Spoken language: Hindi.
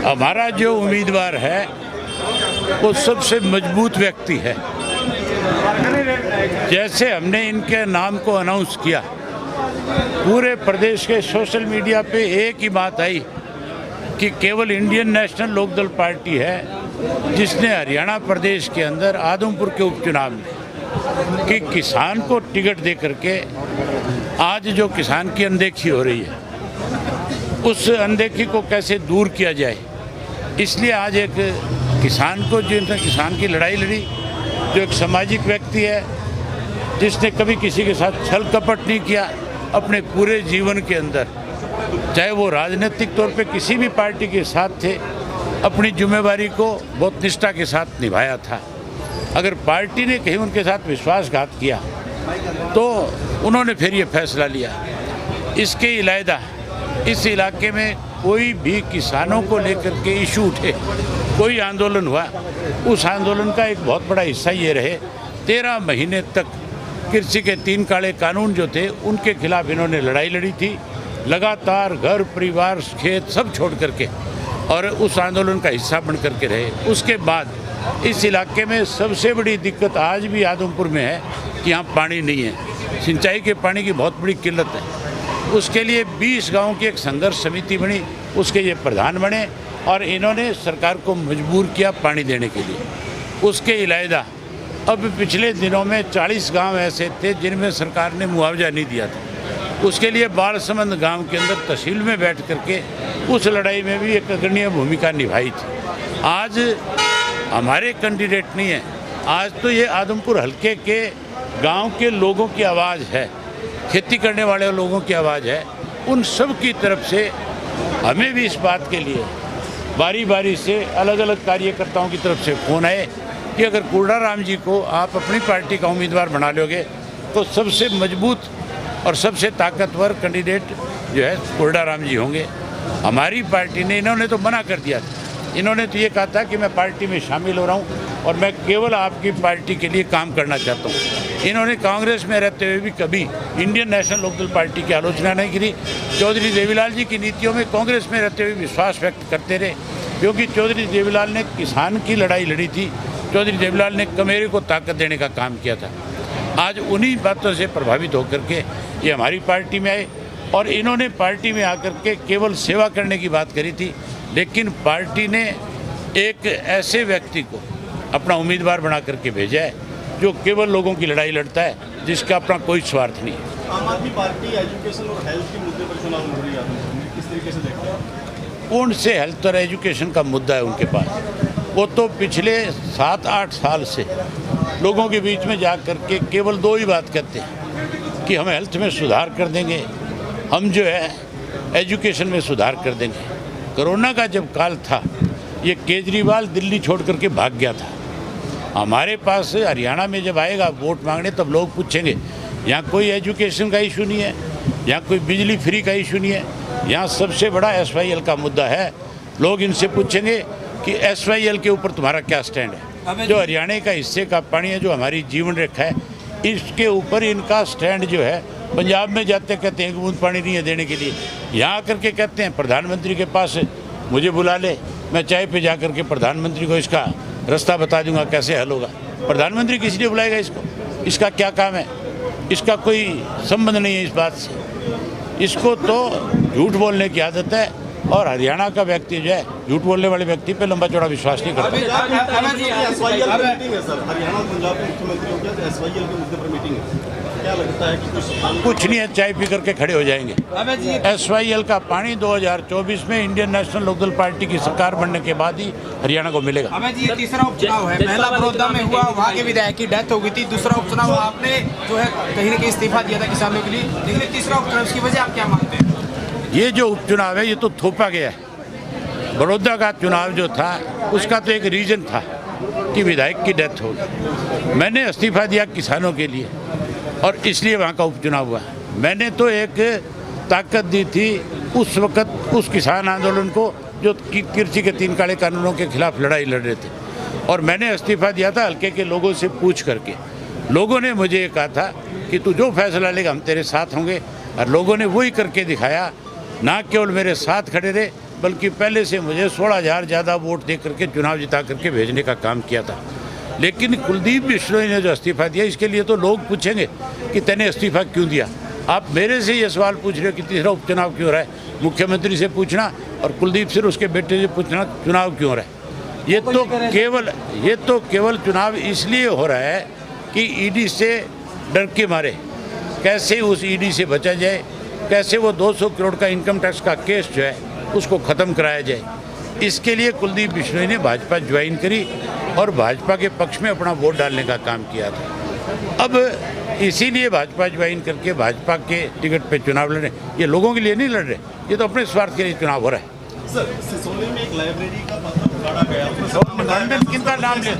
हमारा जो उम्मीदवार है वो सबसे मजबूत व्यक्ति है। जैसे हमने इनके नाम को अनाउंस किया, पूरे प्रदेश के सोशल मीडिया पे एक ही बात आई कि केवल इंडियन नेशनल लोकदल पार्टी है जिसने हरियाणा प्रदेश के अंदर आदमपुर के उपचुनाव में कि किसान को टिकट दे करके आज जो किसान की अनदेखी हो रही है, उस अनदेखी को कैसे दूर किया जाए, इसलिए आज एक किसान को, जिसने किसान की लड़ाई लड़ी, जो एक सामाजिक व्यक्ति है, जिसने कभी किसी के साथ छल कपट नहीं किया अपने पूरे जीवन के अंदर, चाहे वो राजनीतिक तौर पे किसी भी पार्टी के साथ थे, अपनी जिम्मेवारी को बहुत निष्ठा के साथ निभाया था। अगर पार्टी ने कहीं उनके साथ विश्वासघात किया तो उन्होंने फिर ये फैसला लिया। इसके अलावा इस इलाके में कोई भी किसानों को लेकर के इशू उठे, कोई आंदोलन हुआ, उस आंदोलन का एक बहुत बड़ा हिस्सा ये रहे 13 महीने तक कृषि के 3 काले कानून जो थे उनके खिलाफ इन्होंने लड़ाई लड़ी थी, लगातार घर परिवार खेत सब छोड़ करके, और उस आंदोलन का हिस्सा बन करके रहे। उसके बाद इस इलाके में सबसे बड़ी दिक्कत आज भी आदमपुर में है कि यहाँ पानी नहीं है, सिंचाई के पानी की बहुत बड़ी किल्लत है। उसके लिए 20 गाँव की एक संघर्ष समिति बनी, उसके ये प्रधान बने और इन्होंने सरकार को मजबूर किया पानी देने के लिए। उसके अलावा अब पिछले दिनों में 40 गांव ऐसे थे जिनमें सरकार ने मुआवजा नहीं दिया था। उसके लिए बालसमंद गांव के अंदर तहसील में बैठ करके उस लड़ाई में भी एक अग्रणी भूमिका निभाई थी। आज हमारे कैंडिडेट नहीं है, आज तो ये आदमपुर हलके के गांव के लोगों की आवाज़ है, खेती करने वाले लोगों की आवाज़ है। उन सब की तरफ से हमें भी इस बात के लिए बारी बारी से अलग अलग कार्यकर्ताओं की तरफ से फ़ोन आए कि अगर कोडाराम जी को आप अपनी पार्टी का उम्मीदवार बना लोगे तो सबसे मजबूत और सबसे ताकतवर कैंडिडेट जो है कोडाराम जी होंगे। हमारी पार्टी ने, इन्होंने तो मना कर दिया था, इन्होंने तो ये कहा था कि मैं पार्टी में शामिल हो रहा हूँ और मैं केवल आपकी पार्टी के लिए काम करना चाहता हूँ। इन्होंने कांग्रेस में रहते हुए भी कभी इंडियन नेशनल लोकदल पार्टी की आलोचना नहीं करी। चौधरी देवीलाल जी की नीतियों में कांग्रेस में रहते हुए विश्वास व्यक्त करते रहे, क्योंकि चौधरी देवीलाल ने किसान की लड़ाई लड़ी थी, चौधरी देवीलाल ने कमेरे को ताकत देने का काम किया था। आज उन्हीं बातों से प्रभावित होकर के ये हमारी पार्टी में आए और इन्होंने पार्टी में आकर के केवल सेवा करने की बात करी थी, लेकिन पार्टी ने एक ऐसे व्यक्ति को अपना उम्मीदवार बना करके भेजा है जो केवल लोगों की लड़ाई लड़ता है, जिसका अपना कोई स्वार्थ नहीं है। आम आदमी पार्टी एजुकेशन और हेल्थ के मुद्दे पर चुनाव लड़ रही है, किस तरीके से देखते हैं? कौन से हेल्थ और एजुकेशन का मुद्दा है उनके पास? वो तो पिछले 7-8 साल से लोगों के बीच में जा कर के केवल 2 ही बात कहते हैं कि हम हेल्थ में सुधार कर देंगे, हम जो है एजुकेशन में सुधार कर देंगे। कोरोना का जब काल था, ये केजरीवाल दिल्ली छोड़ करके भाग गया था। हमारे पास हरियाणा में जब आएगा वोट मांगने, तब लोग पूछेंगे यहाँ कोई एजुकेशन का इशू नहीं है, यहाँ कोई बिजली फ्री का इशू नहीं है, यहाँ सबसे बड़ा SYL का मुद्दा है। लोग इनसे पूछेंगे कि SYL के ऊपर तुम्हारा क्या स्टैंड है। जो हरियाणा का हिस्से का पानी है, जो हमारी जीवन रेखा है, इसके ऊपर इनका स्टैंड जो है। पंजाब में जाते कहते हैं कि बूंद पानी नहीं है देने के लिए, यहाँ आकर के कहते हैं प्रधानमंत्री के पास मुझे बुला ले, मैं चाय पे जा कर के प्रधानमंत्री को इसका रास्ता बता दूंगा कैसे हल होगा। प्रधानमंत्री किस लिए बुलाएगा इसको? इसका क्या काम है? इसका कोई संबंध नहीं है इस बात से। इसको तो झूठ बोलने की आदत है और हरियाणा का व्यक्ति जो है झूठ बोलने वाले व्यक्ति पे लंबा चौड़ा विश्वास नहीं करता। कुछ नहीं है, चाय पी करके खड़े हो जाएंगे। SYL का पानी 2024 में इंडियन नेशनल लोकदल पार्टी की सरकार बनने के बाद ही हरियाणा को मिलेगा। हमें जी तीसरा उपचुनाव है, पहला बड़ौदा में हुआ, वहाँ के विधायक की डेथ हो गई थी। दूसरा उपचुनाव आपने जो है कहीं न कहीं इस्तीफा दिया था किसानों के लिए, लेकिन तीसरा उपचुनाव, इसकी वजह आप क्या मानते हैं? ये जो उपचुनाव है ये तो थोपा गया है। बड़ौदा का चुनाव जो था उसका तो एक रीजन था कि विधायक की डेथ हो गई। मैंने इस्तीफा दिया किसानों के लिए और इसलिए वहाँ का उपचुनाव हुआ। मैंने तो एक ताकत दी थी उस वक़्त उस किसान आंदोलन को जो कृषि के 3 काले कानूनों के खिलाफ लड़ाई लड़ रहे थे, और मैंने इस्तीफा दिया था हल्के के लोगों से पूछ करके। लोगों ने मुझे कहा था कि तू जो फैसला लेगा हम तेरे साथ होंगे, और लोगों ने वही करके दिखाया। ना केवल मेरे साथ खड़े रहे बल्कि पहले से मुझे 16,000 ज़्यादा वोट दे करके चुनाव जिता करके भेजने का काम किया था। लेकिन कुलदीप बिश्नोई ने जो इस्तीफ़ा दिया, इसके लिए तो लोग पूछेंगे कि तैने इस्तीफ़ा क्यों दिया। आप मेरे से ये सवाल पूछ रहे हो कि तीसरा उपचुनाव क्यों रहा है, मुख्यमंत्री से पूछना और कुलदीप सिंह उसके बेटे से पूछना चुनाव क्यों रहा है। ये तो केवल चुनाव इसलिए हो रहा है कि ईडी से डर के मारे कैसे उस ईडी से बचा जाए, कैसे वो 200 करोड़ का इनकम टैक्स का केस जो है उसको ख़त्म कराया जाए। इसके लिए कुलदीप बिश्नोई ने भाजपा ज्वाइन करी और भाजपा के पक्ष में अपना वोट डालने का काम किया था। अब इसीलिए भाजपा ज्वाइन करके भाजपा के टिकट पे चुनाव लड़ रहे। ये लोगों के लिए नहीं लड़ रहे, ये तो अपने स्वार्थ के लिए चुनाव हो रहा है। सर, सिसोली में एक लाइब्रेरी का पत्थर उखाड़ा गया, उसमें किनका नाम ले